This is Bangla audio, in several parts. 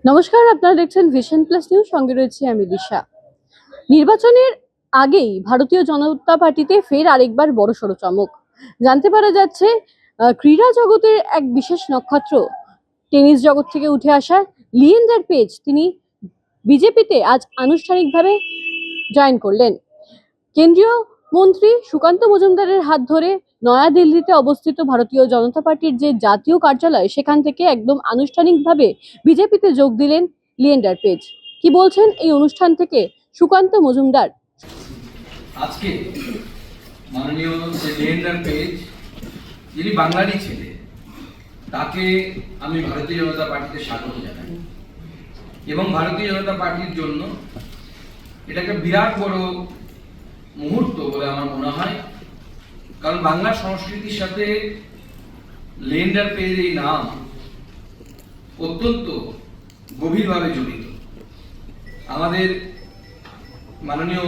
নমস্কার, আপনারা দেখছেন ভিশন প্লাস নিউজ, সঙ্গে রয়েছে আমি দিশা। নির্বাচনের আগেই ভারতীয় জনতা পার্টিতে ফের আরেকবার বড়সড় চমক জানতে পারা যাচ্ছে। ক্রীড়া জগতের এক বিশেষ নক্ষত্র, টেনিস জগৎ থেকে উঠে আসা লিয়েন্ডার পেজ, তিনি বিজেপিতে আজ আনুষ্ঠানিকভাবে জয়েন করলেন। কেন্দ্রীয় মন্ত্রী সুকান্ত মজুমদারের হাত ধরে নয়াদিল্লিতে অবস্থিত ভারতীয় জনতা পার্টির যে জাতীয় কার্যালয়, সেখান থেকে একদম আনুষ্ঠানিকভাবে বিজেপিতে যোগ দিলেন লিয়েন্ডার পেজ। কি বলছেন এই অনুষ্ঠান থেকে সুকান্ত মজুমদার? আজকে মাননীয় লিয়েন্ডার পেজ, যিনি বাংলারই ছেলে, তাকে আমি ভারতীয় জনতা পার্টিতে স্বাগত জানাই। এবং ভারতীয় জনতা পার্টির জন্য এটা একটা বিরাট বড় মুহূর্ত বলে আমার মনে হয়। কারণ বাংলা সংস্কৃতির সাথে লিয়েন্ডার পেজ এই নাম অত্যন্ত গভীরভাবে জড়িত। আমাদের মাননীয়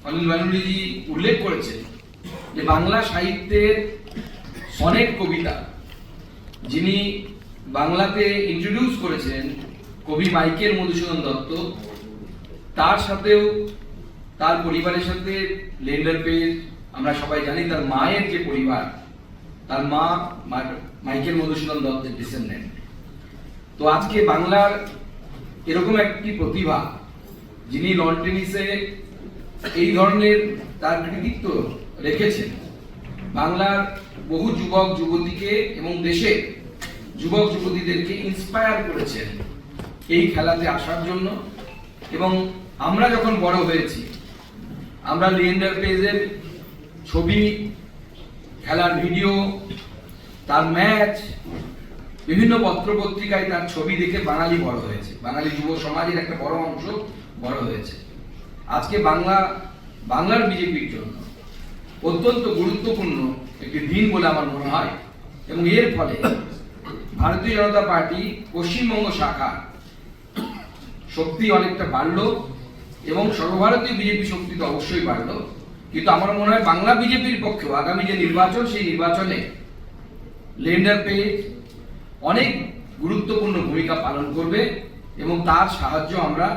অনিল বালুনিজি উল্লেখ করেছেন যে বাংলা সাহিত্যের অনেক কবিতা যিনি বাংলাতে ইন্ট্রোডিউস করেছেন, কবি মাইকেল মধুসূদন দত্ত, তার সাথেও তার পরিবারের সাথে লিয়েন্ডার পেজ, আমরা সবাই জানি তার মায়ের যে পরিবার, তার মা মাইকেল মধুসূদন দত্তের ডিসেন্ডেন্ট। তো আজকে বাংলার এরকম একটি প্রতিভা, যিনি লন টেনিসে এই ধরনের তার কৃতিত্ব রেখেছেন, বাংলার বহু যুবক যুবতীকে এবং দেশের যুবক যুবতীদেরকে ইন্সপায়ার করেছেন এই খেলাতে আসার জন্য। এবং আমরা যখন বড় হয়েছি, আমরা লিয়েন্ডার পেজের ছবি, খেলার ভিডিও, তার ম্যাচ, বিভিন্ন পত্রপত্রিকায় তার ছবি দেখে বাঙালি বড় হয়েছে, বাঙালি যুব সমাজের একটা বড় অংশ বড় হয়েছে। আজকে বাংলার বিজেপির জন্য অত্যন্ত গুরুত্বপূর্ণ একটি দিন বলে আমার মনে হয়। এবং এর ফলে ভারতীয় জনতা পার্টি পশ্চিমবঙ্গ শাখা শক্তি অনেকটা বাড়লো এবং সর্বভারতীয় বিজেপি শক্তি তো অবশ্যই বাড়লো। কিন্তু আমার মনে হয় বাংলা বিজেপির পক্ষেও আগামী যে নির্বাচন, সেই নির্বাচনে লিয়েন্ডার পেজ অনেক গুরুত্বপূর্ণ ভূমিকা পালন করবে এবং তার সাহায্য আমরা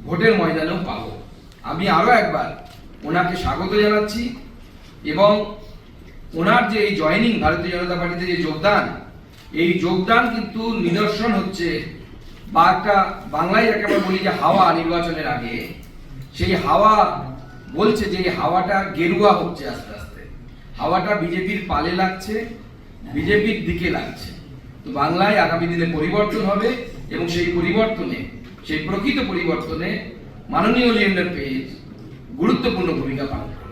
ভোটের ময়দানেও পাবো। আমি আরো একবার ওনাকে স্বাগত জানাচ্ছি এবং ওনার যে এই জয়েনিং, ভারতীয় জনতা পার্টিতে যে যোগদান, এই যোগদান কিন্তু নিদর্শন হচ্ছে, বা একটা বাংলায় যাকে আমরা বলি যে হাওয়া, নির্বাচনের আগে সেই হাওয়া বলছে যে হাওয়াটা গেরুয়া হচ্ছে, আস্তে আস্তে হাওয়াটা বিজেপির পালে লাগছে, বিজেপির দিকে লাগছে। তো বাংলায় আগামী দিনে পরিবর্তন হবে এবং সেই পরিবর্তনে, সেই প্রকৃত পরিবর্তনে মাননীয় লিয়েন্ডার পেজ গুরুত্বপূর্ণ ভূমিকা পালন করবে।